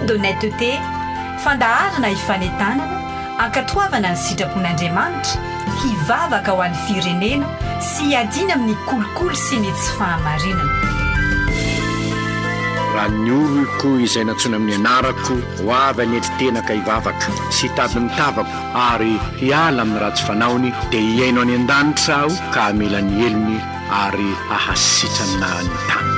d'honnêteté, fandaharana hifanentanana, ankatoavana ny sitrapon'Andriamanitra, hivavaka ho an'ny firenena sy hiadiana amin'ny kolikoly sy ny tsy fahamarinana. Raha ny olo koa izay natsoina amin'ny anarako ho avy hanetitena ka hivavaka sy hitady mitavako ary hiala amin'ny ratsy fanaony dia hiaino any an-danitra aho ka hamela ny helony ary hahasitrana ny tany.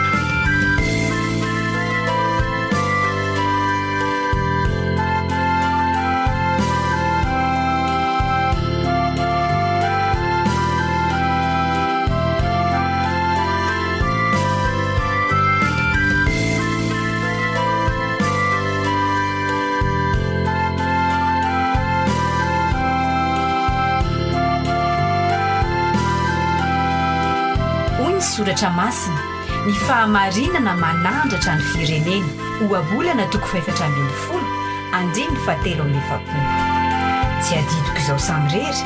Soratra masina ny fahamarinana manandratra ny firenena oabolana 720 andiny 770. Tsy adidiko izao samirery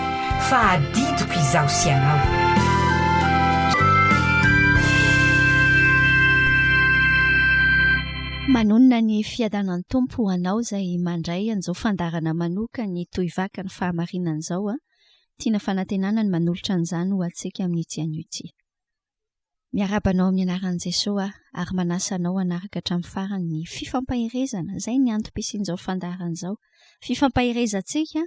fa adidiko izaho sy anao. Manonona ny fiadanan'ny tompo anao izay mandray an'izao fandarana manoka ny toivaka ny fahamarinana izao. Tiana Fanantenana ny manolotra an'izany ho antsika amin'ity an'ity. Miarabanao amin'ny anaran'i Jesosy ary manasa anao hanaraka hatramin'ny farany ny fifampahirezana izay ny antom-pisian'izao fandaharana izao. Fifampahirezantsika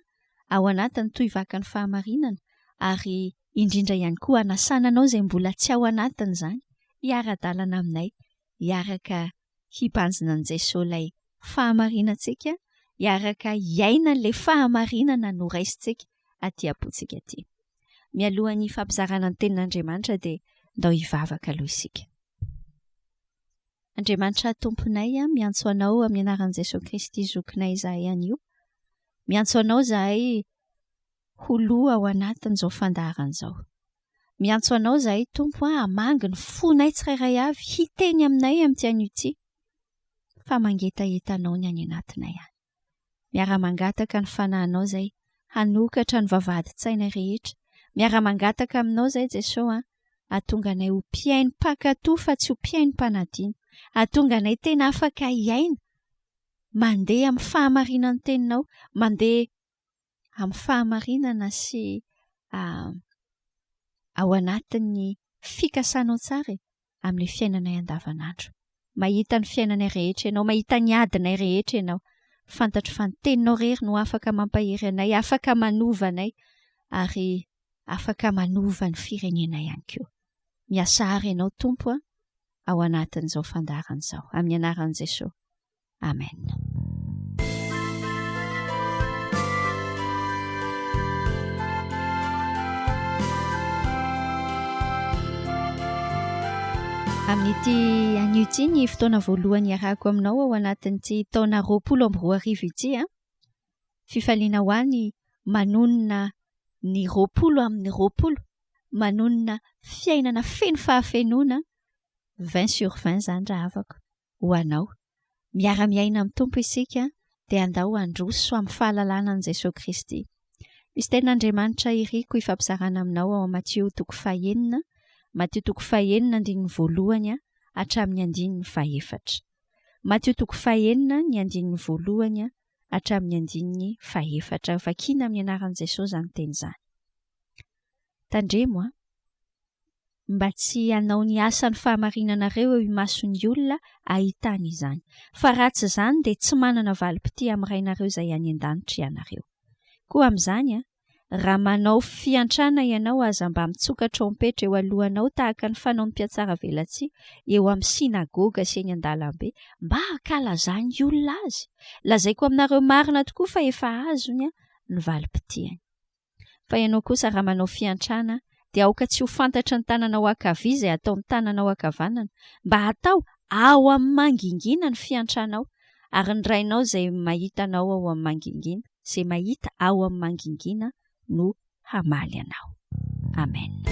ao anatin'ny toivaka ny fahamarinana ary indrindra ihany koa hanasana anao izay mbola tsy ao anatin'izany hiara-dalana aminay, hiaraka hibanjina an'i Jesosy ilay fahamarinantsika, hiaraka hiaina ilay fahamarinana noraisintsika aty am-pontsika aty. Mialohan'ny fampizarana ny tenin'Andriamanitra dia ndao hivavaka aloha isika. Andriamanitra tomponay, miantso anao amin'ny anaran'i Jesosy Kristy zokinay izahay anio. Miantso anao izahay ho loha ao anatin'izao fandaharana izao. Miantso anao izahay tompo hamangy ny fonay tsirairay avy hiteny aminay amin'ity an'ity fa mangetahetanao ny any anatinay any. Miara-mangataka ny fanahinao izay hanokatra ny vavahady-tsaina rehetra. Miara-mangataka aminao izay Jesosy ahatonga anay ho mpiaino mpakatoa fa tsy ho mpiaino mpanadino. Ahatonga anay tena afaka hiaina mandeha amin'ny fahamarinana teninao, mandeha amin'ny fahamarinana sy ao anatin'ny fikasanao tsara amin'ny fiainanay andavanandro. Mahita ny fiainanay rehetra ianao, mahita ny adinay rehetra ianao. Fantatro fa ny teninao rery no afaka mampahery anay, afaka manova anay ary afaka manova ny firenenay ihany koa. Miasa ary ianao tompo ao anatin'izao fandaharana izao. Amin'ny anaran'i Jesosy. Amen. Amin'ity an'ity ny fotoana voalohany iarahako aminao ao anatin'ity taona 2024 ity. Fifaliana ho any manonona ny 20 amin'ny 20, manonona fiainana feno fahafenona 20/20 zany raha avako ho anao. Miara-miaina amin'ny tompo isika dia andao androso amin'ny fahalalana an'i Jesosy Kristy. Misy tenin'Andriamanitra iriko ifampizarana aminao ao Matio 9, Matio 9:1 hatramin'ny 9:4. Matio 9:1 hatramin'ny 9:4. Vakiana amin'ny anaran'i Jesosy zany teny izany. Tandremo mba tsy hanao ny asan'ny fahamarinanareo eo imason'ny olona hahitany izany. Fa ratsy izany dia tsy manana valim-pitiantsika amin'ny rainareo izay any an-danitra ianareo. Koa amin'izany raha manao fiantrana ianao aza mba mitsoka trompetra eo alohanao tahaka ny fanaon'ny mpiatsara velatsia eo amin'ny sinagoga sy eny an-dalambe mba hankalazany olona azy. Lazaiko aminareo marina tokoa fa efa azony ny valim-pitiany. Fa ianao kosa raha manao fiantrana dia aoka tsy ho fantatra ny tananao ankavia izay atao ny tananao ankavanana, mba hatao ao amin'ny mangingina ny fiantranao ary ny rainao izay mahita anao ao amin'ny mangingina, izay mahita ao amin'ny mangingina no hamaly anao. Amen.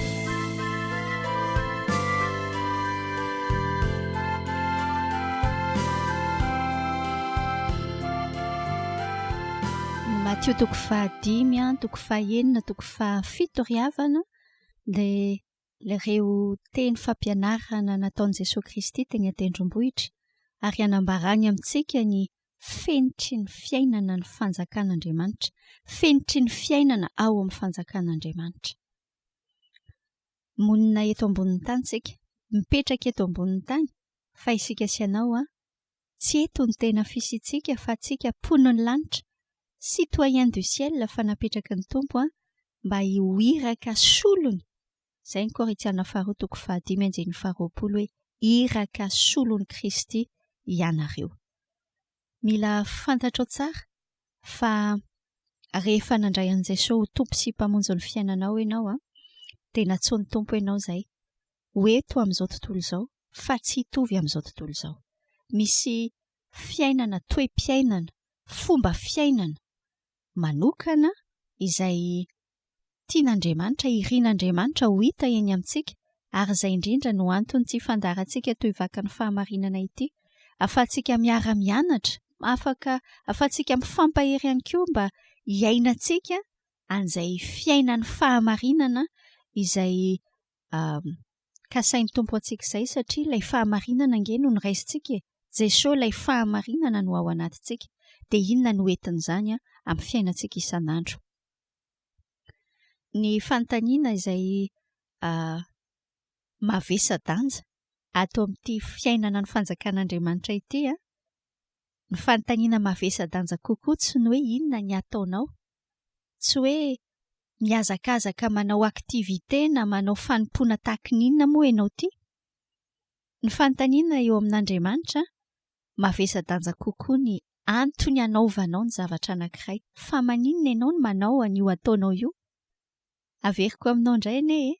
Matio 5:5, 5:9, 5:7 dia ireo teny fampianarana nataon'i Jesosy Kristy teny an-tendrombohitra ary hanambarany amintsika ny fenitry ny fiainana ny fanjakan'Andriamanitra, fenitry ny fiainana ao amin'ny fanjakan'Andriamanitra. Monina eto ambonin'ny tany tsika, mipetraka eto ambonin'ny tany, fa isika sy anao tsy eto ny tena fisitsika fa tsika pon'ny lanitra, citoyen du ciel fa napetraka ny tompo mba iraka solony. Izay ny Korinthiana 4:5-6 hoe iraka solony Kristy ianareo. Mila fantatro tsara fa rehefa nandray an' Jesosy ho tompo sy mpamonjy ny fiainanao ianao dia natsoiny tompo ianao izay hoeto amin'izao tontolo izao fa tsy hitovy amin'izao tontolo izao. Misy fiainana, toe-piainana, fomba fiainana manokana izay tian'Andriamanitra, irian'Andriamanitra ho hita eny amintsika, ary izay indrindra no antony tsy fandarantsika toy vakan'ny fahamarinana ity, ahafahantsika miara-mianatra, ahafahantsika mifampahery ihany koa mba hiainantsika an'izay fiainan'ny fahamarinana izay kasain'ny tompo antsika izay, satria ilay fahamarinana ange no noraisintsika. Jesosy ilay fahamarinana no ao anatintsika, dia inona no entin'izany amin'ny fiainantsika isan'andro. Ny fanontaniana izay mavesa-danja ato amin'ity fiainana ny fanjakan'Andriamanitra ity, ny fanontaniana mavesa-danja kokoa tsy ny hoe inona ny ataonao, tsy hoe miazakazaka manao aktivité na manao fanompoana tahaka ny inona moa ianao ity. Ny fanontaniana eo amin'Andriamanitra mavesa-danja kokoa ny antony anaovanao ny zavatra anankiray. Fa maninona ianao no manao an'io ataonao io? Averiko aminao indray anie,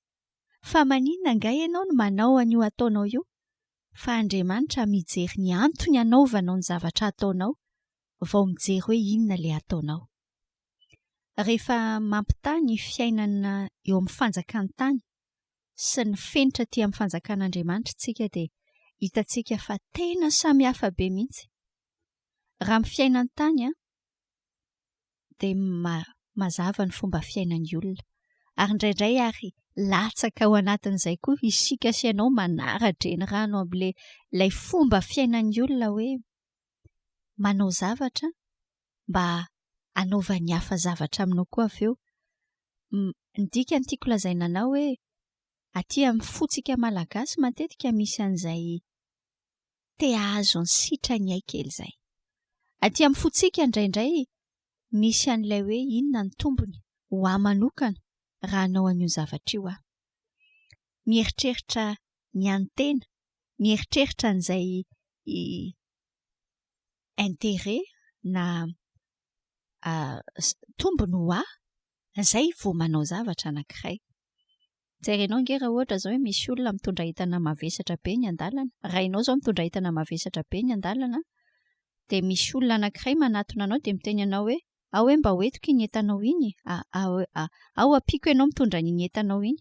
fa maninona angaha ianao no manao an'io ataonao io? Fa Andriamanitra mijery ny antony anaovanao ny zavatra ataonao, vao mijery hoe inona ilay ataonao. Rehefa mampitany fiainana eo amin'ny fanjakan'ny tany sy ny fenitra ty amin'ny fanjakan'Andriamanitra tsika dia hitantsika fa tena samy hafa be mihitsy. Raha amin'ny fiainan'ny tany dia mazava ny fomba fiainan'ny olona, ary indraindray ary latsaka ao anatin'izay koa isika sy ianao manaratra eny rano amin'ilay fomba fiainan'ny olona hoe manao zavatra mba anaovan'ny hafa zavatra aminao koa avy eo. Ny dikany tiako lazaina anao hoe aty amin'ny fotsika malagasy matetika misy an'izay te ahazo ny sitrany ay kely izay. Aty amin'ny fotsika indraindray misy an'ilay hoe inona ny tombony ho ahy manokana raha hanao an'io zavatra io mieritreritra ny antena, mieritreritra an'izay intérêt na tombony ho ahy, izay vao manao zavatra anankiray. Jerenao nge raha ohatra izao hoe misy olona mitondra entana mavesatra be ny an-dalana, raha ianao izao mitondra entana mavesatra be ny an-dalana, dia misy olona anankiray manatona anao dia miteny anao hoe hoe mba hoentiko iny entanao iny, ao ampiko ianao mitondra iny entanao iny.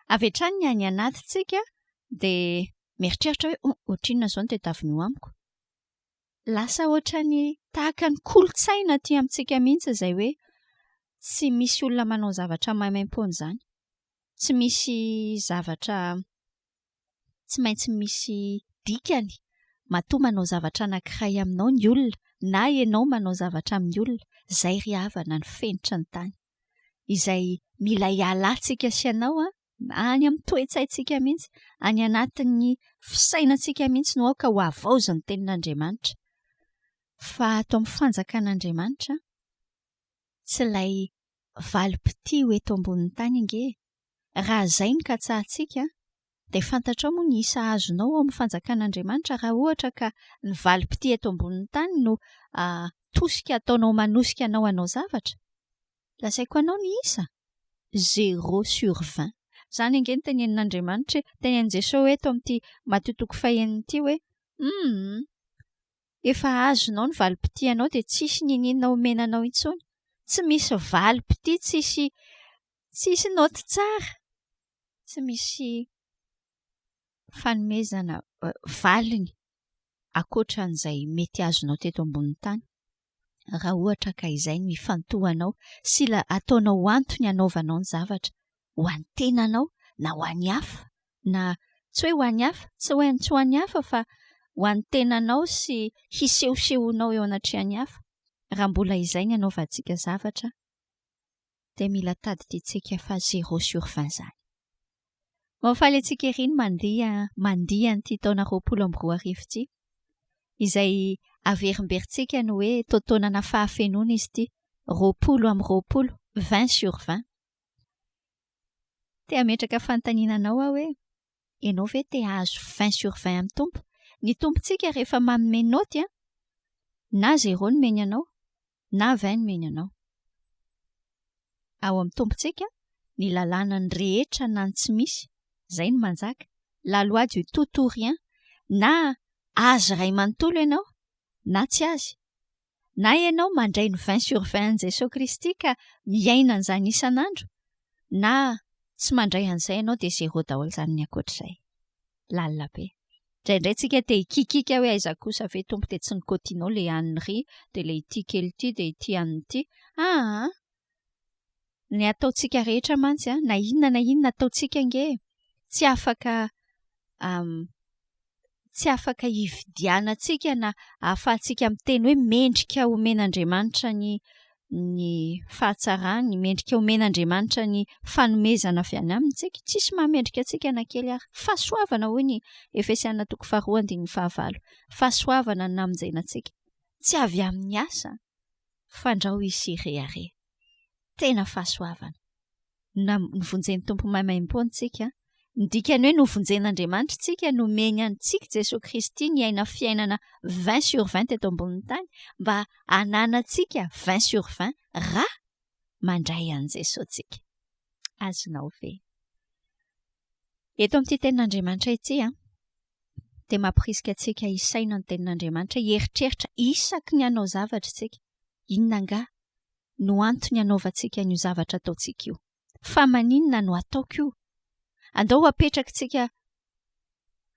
Avy hatrany ny any anatintsika dia mieritreritra hoe ohatrinona izao no tadiavin'ny ho amiko. Lasa ohatrany tahaka ny kolontsaina aty amintsika mihitsy izay hoe tsy misy olona manao zavatra maimaim-poana izany. Tsy misy zavatra, tsy maintsy misy dikany matoa manao zavatra anankiray aminao ny olona, na ianao manao zavatra amin'ny olona. Izay ry havana ny fenitra ny tany, izay mila hialantsika sy ianao any amin'ny toe-tsaintsika mihitsy, any anatin'ny fisainantsika mihitsy no ka ho avaozy ny tenin'Andriamanitra. Fa ato amin'ny fanjakan'Andriamanitra tsy ilay valim-pity ho eto ambonin'ny tany inge. Raha izay ny katsahantsika dia fantatrao moa ny isa azonao ao amin'ny fanjakan'Andriamanitra raha ohatra ka ny valim-pity eto ambonin'ny tany no tosika ataonao manosika anao hanao zavatra. Lasaiko anao ny isa 0/20. Izany ange ny tenenin'Andriamanitra, tenenin' Jesosy eto amin'ity Matio 5:ity hoe efa azonao ny valim-pity anao dia tsisy ninina omenanao intsony. Tsy misy valim-pity, tsisy noty tsara, tsy misy fanomezana valiny akoatran'izay mety azonao teto ambonin'ny tany. Raha ohatra ka izay no ifantohanao sy ataonao antony anaovanao ny zavatra ho an'ny tenanao na ho an'ny hafa, na tsy hoe ho an'ny hafa, tsy ho an'ny hafa fa ho an'ny tenanao sy hisehosehonao eo anatrehan'ny hafa. Raha mbola izay ny anaovantsika zavatra dia mila tadidintsika fa 0/20 izany. Mahafaly antsika ery mandiha an'ity taona 2024 ity, izay averimberintsika ny hoe taotaonana fahafenoana izy ity, 20/20, 20/20. Te ametraka fantaninanao aho hoe ianao ve te hahazo 20/20 amin'ny tompo? Ny tompontsika rehefa manome naoty na 0 no meny anao na 20 no meny anao. Ao amin'ny tompontsika ny lalàna ny rehetra na ny tsy misy, izay no manjaka. La loi du tout ou rien, na azy ray manontolo ianao na tsy azy. Na ianao mandray ny 20/20 an'i Jesosy Kristy ka miaina an'izany isan'andro, na tsy mandray an'izay ianao dia 0 daholo izany ny ankoatr'izay. Lalina be. Indraindray tsika te hikikika hoe aiza kosa ve tompo dia tsy nikotinao ilay an'ny ry, dia ilay ity kely ity dia ity an'ny ity. Ny ataontsika rehetra mantsy na inona ataontsika nge tsy afaka hividianantsika na ahafahantsika miteny hoe mendrika omen'Andriamanitra ny fahatsarany, mendrika omen'Andriamanitra ny fanomezana avy any amintsika. Tsisy mahamendrika antsika na kely ary. Fahasoavana hoy ny Efesiana 2:5, fahasoavana no namonjenantsika. Tsy avy amin'ny asa, fandrao isy reare. Tena fahasoavana. Novonjen'ny tompo maimaimpon-tsika. Ndikany hoe novonjen'Andriamanitra tsika, nomeny antsika Jesosy Kristy ny aina fiainana 20/20 teto ambonin'ny tany, mba hananantsika 20/20 raha mandray an'i Jesosy tsika. Azonao ve? Eto amin'ity tenin'Andriamanitra ity dia mampirisika antsika isaina ny tenin'Andriamanitra, hieritreritra isaky ny hanao zavatra tsika. Inona nga no antony hanaovantsika io zavatra ataontsika io? Fa maninona no ataoko io? Andao apetraka tsika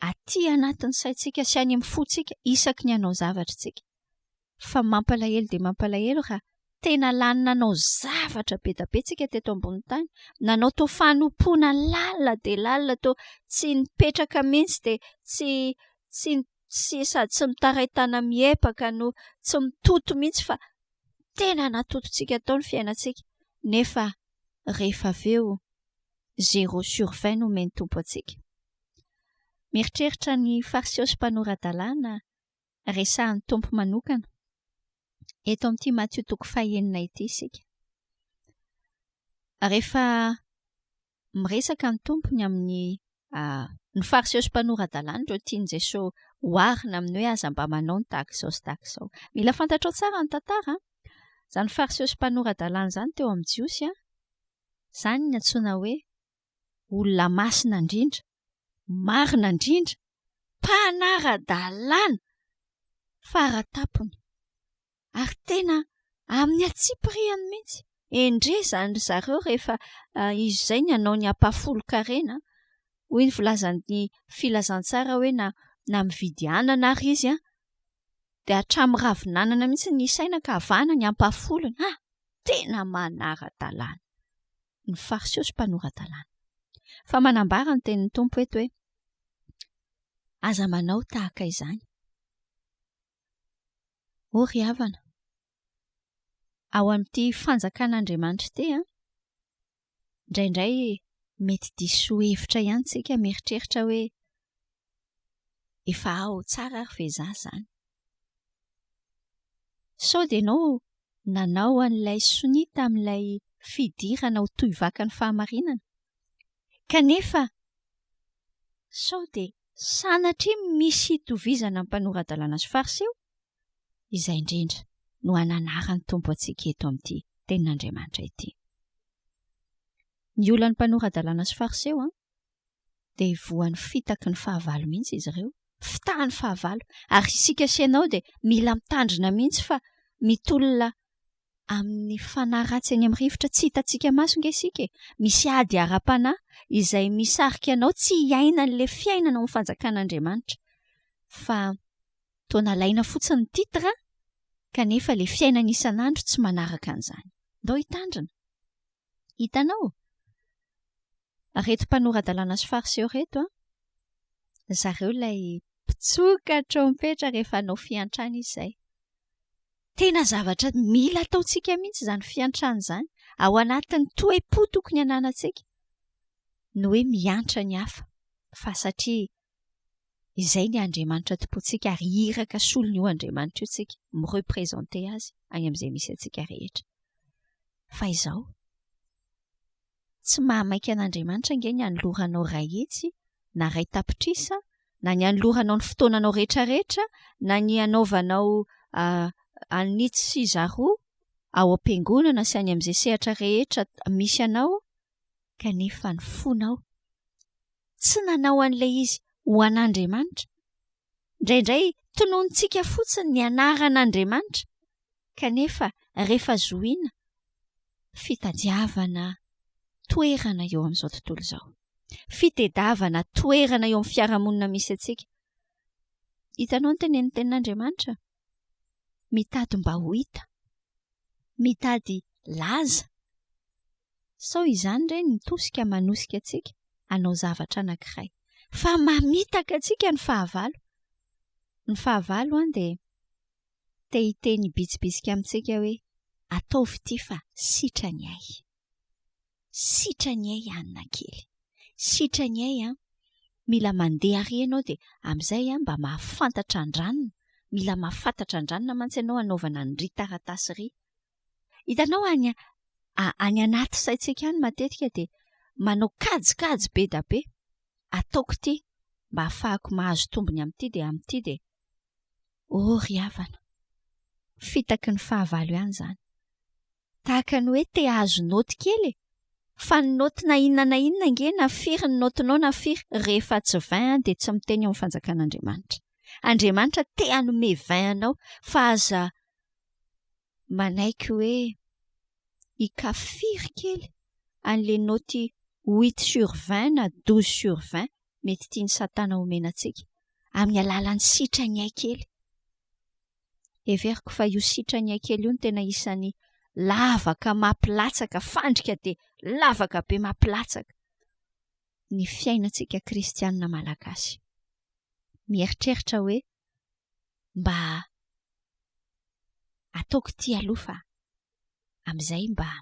aty anatin'ny saintsika sy any amin'ny fontsika isaky ny hanao zavatra tsika. Fa mampalahelo dia mampalahelo raha tena lany nanao zavatra be da be tsika teto ambonin'ny tany, nanao tao fanompoana lalina dia lalina tao tsy nipetraka mihitsy dia tsy sady tsy mitaraitana miepaka no tsy mitoto mihitsy fa tena natotontsika tao ny fiainantsika. Nefa rehefa aveo 0/20 no omeny tompo antsika. Mieritreritra ny fariseo sy mpanorandalàna resahan'ny tompo manokana. Eto amin'ity Matio 5:9 ity isika. Rehefa miresaka ny tompony amin'ny ny fariseo sy mpanorandalàna ireo tian'i Jesosy oharina amin'ny hoe aza mba manao ny tahaka izao sy tahaka izao. Mila fantatrao tsara ny tantara. Izany fariseo sy mpanorandalàna izany teo amin'ny Jiosy izany ny antsoina hoe olona masina indrindra, marina indrindra, mpanara-dalàna faratapony. Ary tena amin'ny atsipiriany mihitsy. Endrezany zareo rehefa izy izay ny hanao ny ampafolo-karena. Hoy ny volazan'ny filazantsara hoe na mividy anana ary izy dia hatramin'ny ravinanana mihitsy ny isaina ka havana ny ampafolony. Tena manara-dalàna ny fariseo sy mpanorandalàna. Fa manambara ny tenin'ny tompo eto hoe aza manao tahaka izany. Ry havana. Ao amin'ity fanjakan'Andriamanitra ity indraindray mety diso hevitra ihany tsika mieritreritra hoe efa ao tsara ary ve izany. Sao dia ianao nanao an'ilay soni tamin'ilay fidirana ho tohivaka ny fahamarinana. Kanefa sao dia sanatria misy hitovizana amin'ny mpanorandalàna sy fariseo. Izay indrindra no hananarany tompo antsika eto amin'ity tenin'Andriamanitra ity. Ny olona ny mpanorandalàna sy fariseo dia voan'ny fitaky ny fahavalo mihitsy izy ireo. Fitahin'ny fahavalo. Ary isika sy ianao dia mila mitandrina mihitsy fa mitolona amin'ny fanahy ratsy any amin'ny rivotra tsy hitantsika maso nge isika. Misy ady ara-panahy izay misarika anao tsy hiaina an'ilay fiainana amin'ny fanjakan'Andriamanitra. Fa toa nalaina fotsiny ny titra kanefa ilay fiainana isan'andro tsy manaraka an'izany. Ndao hitandrina. Hitanao? Reto mpanorandalàna sy fariseo reto zareo ilay mpitsoka trompetra rehefa hanao fiantrana izay. Tena zavatra mila ataontsika mihitsy izany fiantrana izany. Ao anatin'ny toe-po tokony ananantsika no hoe miantra ny hafa, fa satria izay ny Andriamanitra tompontsika ary iraka solony io Andriamanitra io tsika mirepresente azy any amin'izay misy antsika rehetra. Fa izao tsy mahamaika an'Andriamanitra ange ny anoloranao ray hetsy na ray tapitrisa, na ny anoloranao ny fotoananao rehetrarehetra, na ny anaovanao anitsy sy zaroa ao am-piangonana sy any amin'izay sehatra rehetra misy anao, kanefa ny fonao tsy nanao an'ilay izy ho an'Andriamanitra. Indraindray tononontsika fotsiny ny anaran'Andriamanitra, kanefa rehefa zohina fitadiavana toerana eo amin'izao tontolo izao, fitadiavana toerana eo amin'ny fiarahamonina misy antsika. Hitanao ny tenin'Andriamanitra, mitady mba ho hita, mitady laza. Sao izany ireny mitosika manosika antsika hanao zavatra anankiray, fa mamitaka antsika ny fahavalo. Ny fahavalo dia te hiteny bitsibitsika amintsika hoe ataovy ity fa sitrany ay. Sitrany ay anina kely. Sitrany ay mila mandeha ary ianao dia amin'izay mba mahafantatra andranina. Mila mahafantatra andranina mantsy ianao anaovana ny ry taratasy ry. Hitanao any anaty saintsika any matetika dia manao kajikajy be da be. Ataoko ity mba ahafahako mahazo tombony amin'ity dia amin'ity dia ry havana. Fitaky ny fahavalo ihany izany. Tahaka ny hoe te hahazo naoty kely, fa ny naoty na inona nge na firy ny naotinao na firy, rehefa tsy 20 dia tsy miteny ao amin'ny fanjakan'Andriamanitra. Andriamanitra te hanome 20 anao, fa aza manaiky hoe hikafiry kely an'ilay naoty 8/20 na 12/20 mety tiany Satana omena antsika amin'ny alalan'ny sitrany ay kely. Everiko fa io sitrany ay kely io no tena isan'ny lavaka mampilatsaka, fandrika dia lavaka be mampilatsaka ny fiainantsika kristianina malagasy. Mieritreritra hoe mba ataoko ity aloha fa amin'izay mba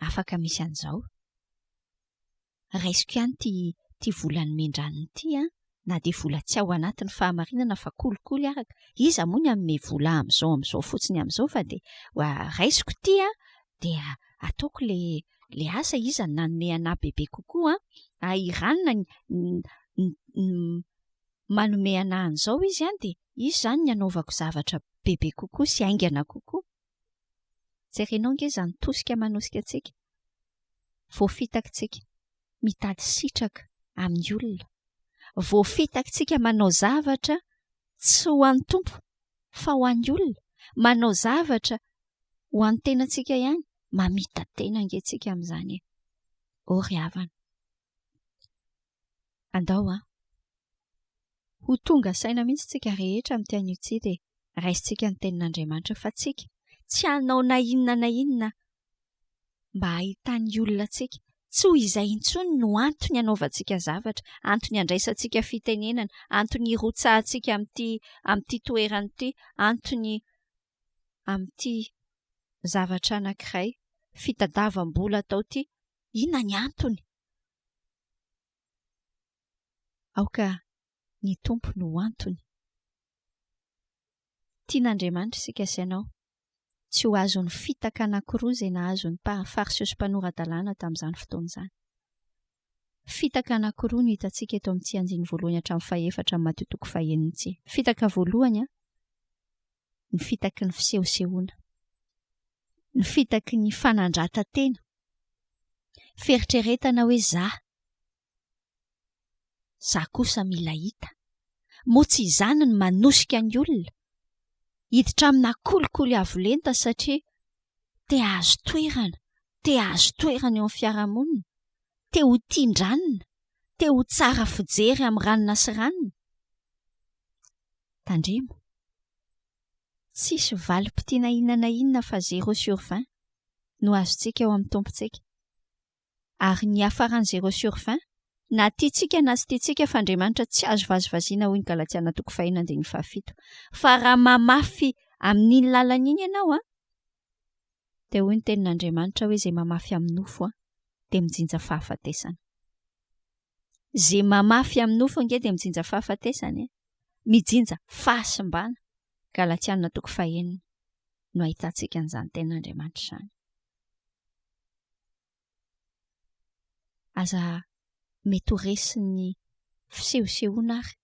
afaka misy an'izao. Raisiko ihany ty volany mendraniny ity na dia vola tsy ao anatin'ny fahamarinana fa kolikoly araka. Iza moa ny amin'ny vola amin'izao fotsiny amin'izao, fa dia raisiko ity dia ataoko le asa iza nanome anahy bebe kokoa iranina manome anahy an'izao izy dia izy izany ny anaovako zavatra bebe kokoa sy aingana kokoa. Jerenao nge izany tosika manosika antsika, voafitaka tsika mitady sitraka amin'ny olona, voafitaka tsika manao zavatra tsy ho an'ny tompo fa ho an'ny olona, manao zavatra ho an'ny tenantsika ihany, mamita tena nge tsika amin'izany. Ry havana, andao ho tonga saina mihitsy tsika rehetra amin'ity an'io dia raisintsika ny tenin'Andriamanitra fa tsika tsy hanao na inona mba hahitany olona tsika. Tsy ho izay intsony no antony anaovantsika zavatra, antony andraisantsika fitenenana, antony irotsahantsika amin'ity toerana ity, antony amin'ity zavatra anankiray, fitadavam-bola atao ity. Inona ny antony? Aoka ny tompo no antony. Tian'Andriamanitra isika sy ianao tsy ho azon'ny fitaka anankiroa izay nahazon'ny fariseo sy mpanorandalàna tamin'izany fotoana izany. Fitaka anankiroa no hitantsika eto amin'ity andiny voalohany hatramin'ny fahaefatra amin'ny Matio toko fahaenina. Fitaka voalohany ny fitaky ny fisehosehoana, ny fitaky ny fanandrata-tena, fieritreretana hoe za kosa mila hita. Moa tsy izany ny manosika ny olona hiditra amina kolikoly avolenta satria te hahazo toerana eo amin'ny fiarahamonina, te ho tindranina, te ho tsara fijery amin'ny ranona sy ranona. Tandremo, tsisy valim-pitiana inona fa 0/20 no azontsika eo amin'ny tompontsika. Ary ny hafaran'ny 0/20 na tiatsika na sy tiatsika fa Andriamanitra tsy azo vazivaziana hoy ny Galatiana 5:7. Fa raha mamafy amin'iny lalana iny ianao dia hoy ny tenin'Andriamanitra hoe izay mamafy amin'ny nofo dia mijinja fahafatesana. Izay mamafy amin'ny nofo ange dia mijinja fahafatesana, mijinja fahasimbana. Galatiana 5:7 no ahitantsika an'izany tenin'Andriamanitra izany. Aza mety ho resin'ny fisehosehoana ary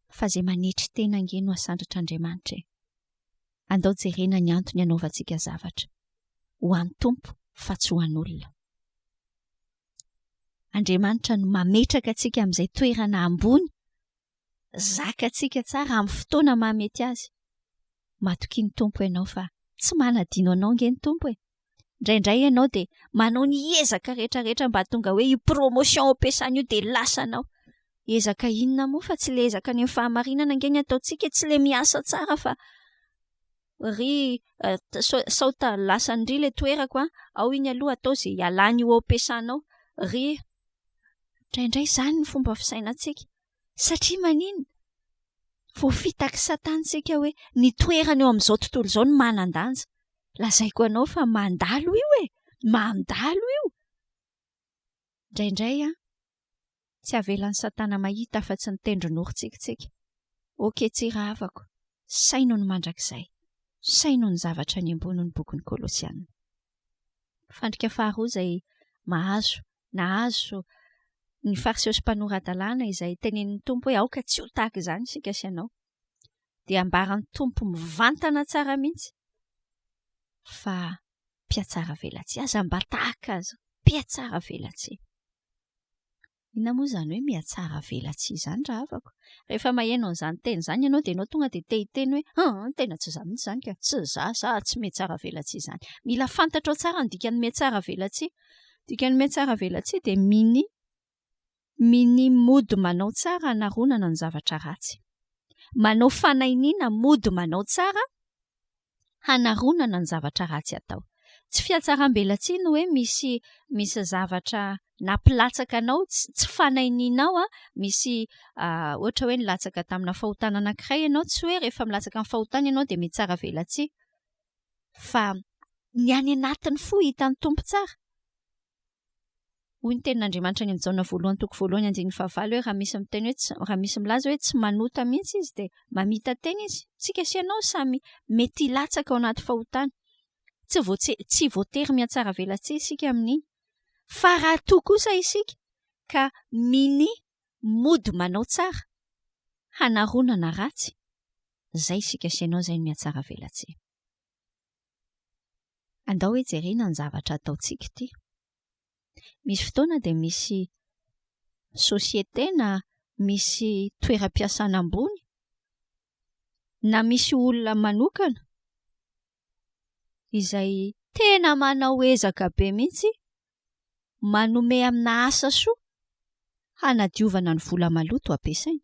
fa izay manetry tena ange no asandratr'Andriamanitra. Andao jerena ny antony anaovantsika zavatra ho an'ny tompo fa tsy ho an'olona. Andriamanitra no mametraka antsika amin'izay toerana ambony, zakantsika tsara amin'ny fotoana mahamety azy. Matoky ny tompo ianao fa tsy manadino anao nge ny tompo e. Indraindray ianao dia manao ny ezaka rehetrarehetra mba tonga hoe io promotion ampiasana io dia lasanao. Ezaka inona moa fa tsy le ezaka ny fahamarinana nge ny ataontsika, tsy le miasa tsara fa ry sauta lasandry le toerako ao iny aloha atao izay ialany io ampiasanao. Ry indraindray izany ny fomba fisainantsika. Satria manino? Voafitaky Satanitsika hoe ny toerana eo amin'izao tontolo izao no manan-danja. Lazaiko anao fa mandalo io e, mandalo io. Indraindray tsy avelan'ny Satana mahita fa tsy nitendrin'orintsika. Oke tsira havako, saino ny mandrakizay, saino ny zavatra ny ambony ny bokin'ny Kolosiana. Fandrika faharoa izay nahazo ny fariseho sy mpanoratan-dalàna izay tenenin'ny tompo hoe aoka tsy ho tahaka izany isika sy ianao. Dia ambaran'ny tompo mivantana tsara mihitsy fa mpiatsara velatsia, aza mba tahaka azy, mpiatsara velatsia. Inona moa izany hoe miatsara velatsia izany raha havako? Rehefa maheno an'izany teny izany ianao dia ianao tonga dia te-hiteny hoe tena tsy za mihitsy izany ka, tsy za tsy miatsara velatsia izany. Mila fantatrao tsara ny dikan'ny miatsara velatsia. Dikan'ny miatsara velatsia dia miny mody manao tsara hanaronana ny zavatra ratsy. Manao fanainiana mody manao tsara hanaronana ny zavatra ratsy atao. Tsy fiatsaram-belatsia no hoe misy zavatra nampilatsaka anao, tsy fanainianao misy ohatra hoe nilatsaka tamina fahotana anankiray ianao, tsy hoe rehefa milatsaka amin'ny fahotana ianao dia miatsara velatsia. Fa ny any anatiny fo hitan'ny tompo tsara. Hoy ny tenin'Andriamanitra ny Jaona 1:9 hoe raha misy milaza hoe tsy manota mihitsy izy dia mamita tena izy. Tsika sy ianao samy mety hilatsaka ao anaty fahotana. Tsy voatery miatsara velatsia isika amin'iny. Fa raha toa kosa isika ka miny mody manao tsara hanaronana ratsy, izay isika sy ianao izay miatsara velatsia. Andao hoe jerena ny zavatra ataontsika ity. Misy fotoana dia misy sosiete na misy toeram-piasana ambony na misy olona manokana izay tena manao ezaka be mihitsy manome amina asa soa hanadiovana ny vola maloto ampiasainy.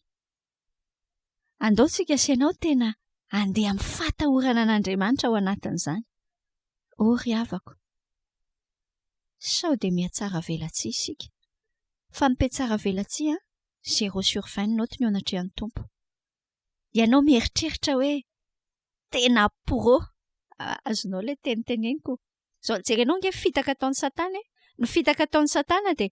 Andao tsika sy ianao tena andeha amin'ny fatahorana an'Andriamanitra ao anatin'izany. Ry havako, sao dia miatsara velatsia isika. Fa miatsara velatsia 0/20 noty ny anatrehan'ny tompo. Ianao mieritreritra hoe tena pro, azonao ilay teneniko. Jerenao nge fitaka ataon'ny Satana ny fitaka ataon'ny Satana dia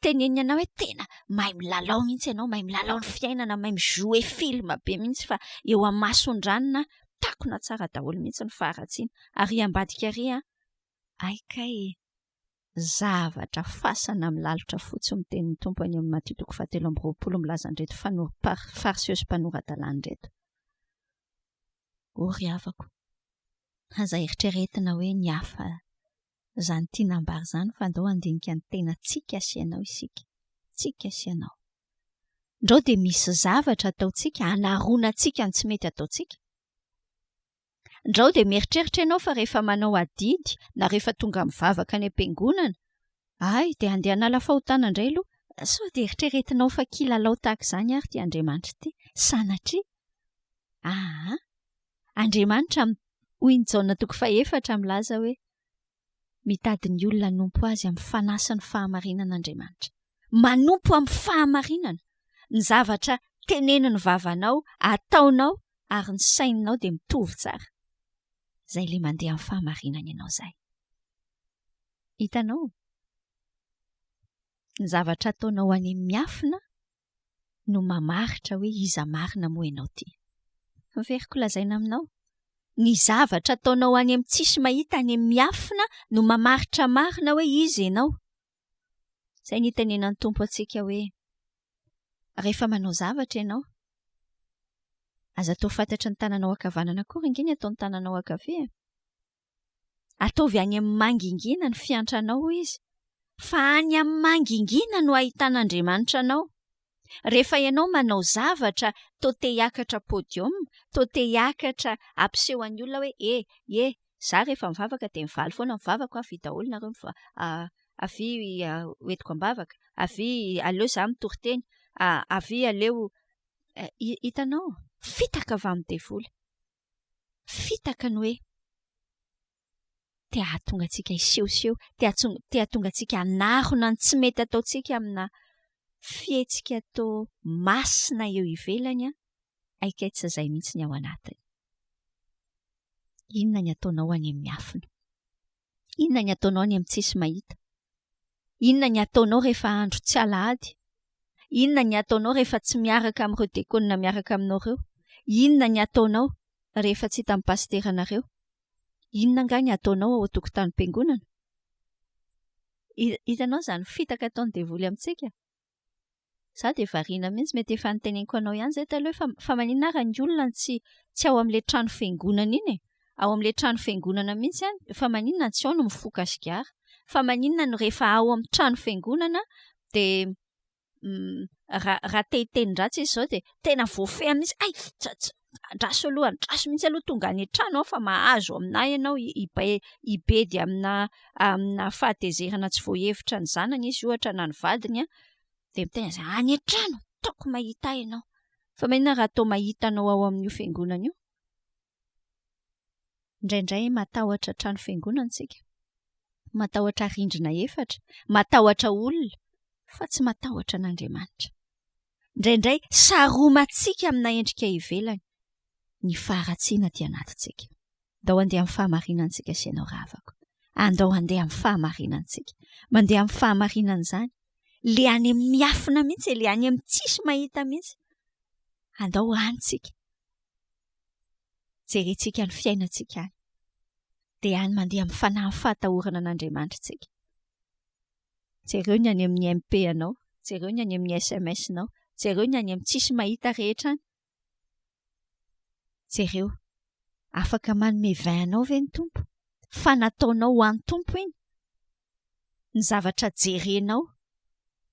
teneniny ianao hoe tena mahay milalao mihitsy ianao, mahay milalao ny fiainana, mahay mijouer film be mihitsy fa eo amin'ny masondranona takona tsara daholo mihitsy ny faharatsiana. Ary ambadika ary aikay zavatra fasana milalotra fotsiny tenin'ny tompo any amin'ny Matio 7:20 milaza an'ireto fariseho sy mpanoratan-dalàna reto. Ry havako, aza eritreretina hoe ny hafa izany tianambary izany fa andao andinika ny tena tsika sy ianao isika. Tsika sy ianao. Ndao dia misy zavatra ataontsika hanaronantsika ny tsy mety ataontsika. Ndrao dia mieritreritra ianao fa rehefa manao adidy na rehefa tonga mivavaka any am-piangonana, dia andeha hanala fahotana indray aloha. Sao dia eritreretinao fa kilalao tahaka izany ary ty Andriamanitra ity. Sanatria Andriamanitra hoy ny Jaona 4:4 milaza hoe mitady ny olona nompo azy amin'ny fanasany fahamarinan'Andriamanitra. Manompo amin'ny fahamarinana. Ny zavatra teneniny vavanao, ataonao, ary ny saininao dia mitovy tsara. Zay le mandeha amin'ny fahamarinana ianao zay. Hitanao? Ny zavatra ataonao any amin'ny miafina no mamaritra hoe iza marina moa ianao ty. Veriko lazaina aminao. Ny zavatra ataonao any amin'ny tsisy mahita any amin'ny miafina no mamaritra marina hoe iza ianao. Zay ny tenenan'ny Tompo antsika hoe rehefa manao zavatra ianao, aza atao fantatry ny tananao ankavanana koa ringiny atao ny tananao ankavia. Ataovy any amin'ny mangingina ny fiantranao izy, fa any amin'ny mangingina no ahitan'Andriamanitra anao. Rehefa ianao manao zavatra, to te hiakatra podium, to te hiakatra ampiseho an'ny olona hoe za rehefa mivavaka dia mivaly foana mivavaka, vita olona reo avy hoentiko ambavaka, avy aleo za mitoriteny, avy aleo hitanao, fitaka avy amin'ny devoly. Fitaka ny hoe te hahatonga antsika hisehoseho, te hahatonga antsika hanarona ny tsy mety ataontsika amina fietsika atao masina eo ivelany, aikaitsa izay mihitsy ny ao anatiny. Inona ny ataonao any amin'ny miafina? Inona ny ataonao any amin'ny tsisy mahita? Inona ny ataonao rehefa andro tsy alahady? Inona ny ataonao rehefa tsy miaraka amin'ireo diakonina miaraka aminao ireo? Inona ny ataonao rehefa tsy hita amin'ny pasteranareo? Inona nga ny ataonao ao an-tokotanim-piangonana? Hitanao izany fitaka ataon'ny devoly amintsika? Za dia variana mihitsy, mety efa niteneniko anao ihany zay taloha fa maninona ary ny olona tsy ao amin'ilay trano fiangonana iny? Ao amin'ilay trano fiangonana mihitsy ihany, fa maninona tsy ao no mifoka sigara? Fa maninona no rehefa ao amin'ny trano fiangonana dia raha te-hitenin-dratsy izy izao dia tena voafeha mihitsy, andraso aloha, andraso mihitsy aloha tonga any an-trano fa mahazo aminahy ianao hibedy amina fahatezerana tsy voahevitra ny zanany izy ohatra na ny vadiny, dia miteny izay any an-trano taoko mahita ianao. Fa maninona raha atao mahitanao ao amin'io fiangonana io? Indraindray matahotra trano fiangonana tsika, matahotra rindrina efatra, matahotra olona, fa tsy matahotra an'Andriamanitra. Indraindray saromantsika amina endrika ivelany, ny faharatsiana aty anatintsika. Andao andeha amin'ny fahamarinantsika sy ianao ravako. Andao andeha amin'ny fahamarinantsika. Mandeha amin'ny fahamarinan'izany. Le any amin'ny miafina mihitsy, le any amin'ny tsisy mahita mihitsy. Andao antsika. Jerentsika ny fiainantsika any. Dia any mandeha amin'ny fanahy fahatahorana an'Andriamanitra tsika. Jereo ny any amin'ny MP anao, jereo ny any amin'ny SMS nao, jereo ny any amin'ny tsisy mahita rehetra any. Jereo, afaka manome vainao ve ny Tompo? Fa nataonao ho an'ny Tompo iny? Ny zavatra jerenao,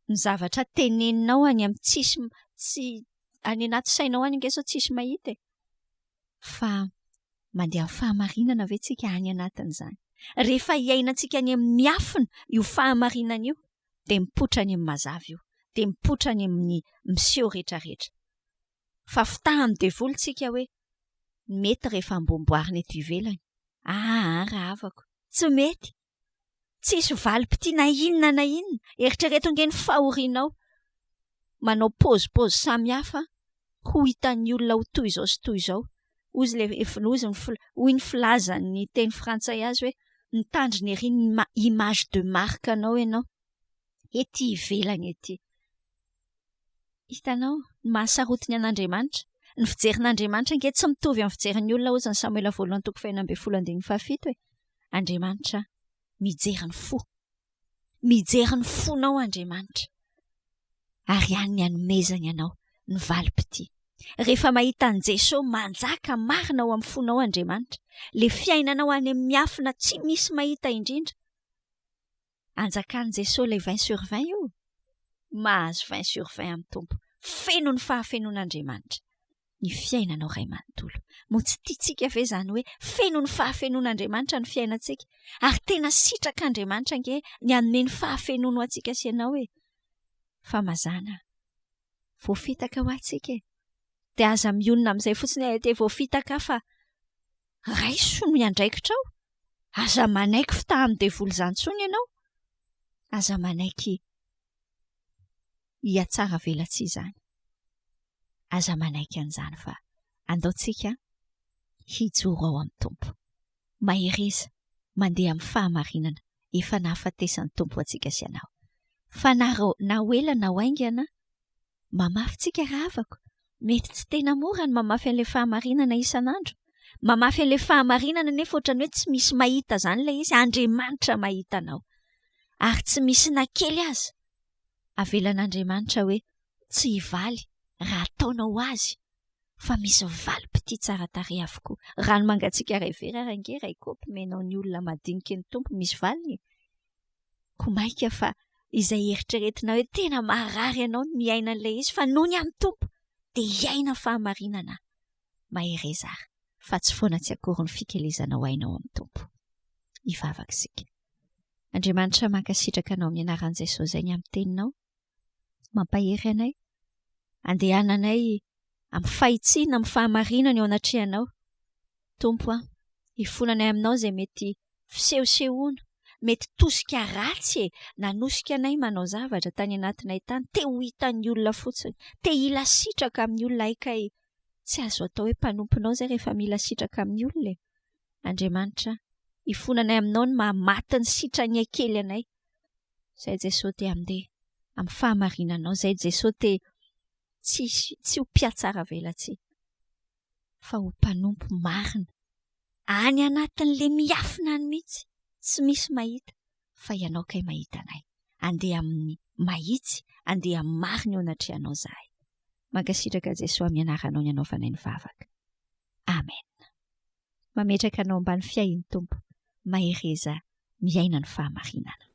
ny zavatra teneninao any amin'ny tsisy any anaty sainao any ngeso tsisy mahita. Fa mandeha amin'ny fahamarinana ve tsika any anatin'izany? Rehefa hiainantsika any amin'ny miafina io fahamarinana io, dia mipotra any amin'ny mazava io, dia mipotra any amin'ny miseho rehetrarehetra. Fa fitaha amin'ny devolitsika hoe mety rehefa ambomboarina eto ivelany. Raha avako, tsy mety. Tsisy valim-pitiana inona na inona, eritrereto nge ny fahorianao. Manao pôzipôzy samihafa, ho hitan'ny olona ho toy izao sy toy izao. Hoy ny filazan'ny teny frantsay azy hoe mitandry ny ery image de marque anao ianao. Ety ivelany ety. Hitanao, ny mahasarotiny an'Andriamanitra. Ny fijerin'Andriamanitra nge tsy mitovy amin'ny fijerin'ny olona hozy ny Samuela 1:7 hoe Andriamanitra mijery ny fo. Mijery ny fonao Andriamanitra. Ary any hanomezany ianao ny valim-pity. Rehefa mahita an Jesosy manjaka marina ao amin'ny fonao Andriamanitra, le fiainanao any amin'ny miafina tsy misy mahita indrindra. Anjakan Jesosy le 20/20 io. Mahazo 20/20 amin'ny Tompo. Feno ny fahafenon'Andriamanitra. Ny fiainanao ray manontolo. Mo tsy tiantsika ve zany hoe feno ny fahafenon'Andriamanitra ny fiainantsika? Ary tena sitraka Andriamanitra nge ny hanome ny fahafenono antsika sy ianao hoe fa mazana, voafitaka ho antsika e. Dia aza mionona amin'izay fotsiny te voafitaka fa raiso no iandraikitra ao. aza manaiky fitahin'ny devoly zantsony ianao, aza manaiky hiatsara velatsy izany, aza manaiky an'izany fa andaontsika hijoro ao amin'ny tompo, mahireza mandeha amin'ny fahamarinana efa nahafatesan'ny tompo antsika sy anao. Fa na ho ela na ho aingana, mamafy tsika ravako, mety tsy tena mora ny mamafy an'ilay fahamarinana isan'andro, mamafy an'ilay fahamarinana nefa ohatrany hoe tsy misy mahita zany ilay izy, Andriamanitra mahita anao, ary tsy misy na kely aza avelan'Andriamanitra hoe tsy hivaly raha ataonao azy, fa misy valim-pity tsara tarehy avokoa. Rano mangatsiaka ray vera range ray kaopy menao ny olona madinika ny tompo misy valiny, komaika fa izay eritreretinao hoe tena maharary ianao ny miaina an'ilay izy, fa noho ny amin'ny tompo dia hiaina fahamarinana. Mahireza ary fa tsy foana tsy akory ny fikelezanao ainao amin'ny tompo. Hivavaka isika. Andriamanitra mankasitraka anao amin'ny anaran'i Jesosy izay ny amin'ny teninao, mampahery anay, andehananay amin'ny fahitsiana, amin'ny fahamarinana eo anatrehanao. Tompo hifonanay aminao izay mety fisehosehoana, mety tosika ratsy nanosika anay manao zavatra tany anatinay tany, te ho hitan'ny olona fotsiny, te hila sitraka amin'ny olona aikay tsy azo atao hoe mpanomponao zay rehefa mila sitraka amin'ny olona. Andriamanitra, hifonanay aminao ny mahamaty ny sitrany akely anay. Zay Jesosy te handeha amin'ny fahamarinanao, zay Jesosy te tsy ho mpiatsara velatsy, fa ho mpanompo marina any anatin'le miafina any mihitsy, tsy misy mahita, fa ianao kay mahita anay. Andeha amin'ny mahitsy, andeha amin'ny marina eo anatrehanao zahay. Mankasitraka Jesosy amin'ny anaranao ny anaovanay ny vavaka. Amen. Mametraka anao ambany fiain'ny tompo, mahireza miaina ny fahamarinana.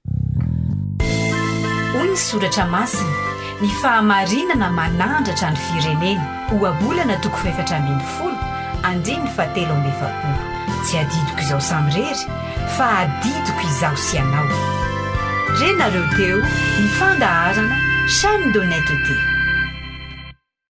Hoy ny soratra masina, ny fahamarinana manandratra ny firenena, ohabolana 720, andiny 720. Tsy adidiko izao samy rery, fa adidiko izaho sy anao. Renareo teo ny fandaharana Chaîne honnêteté.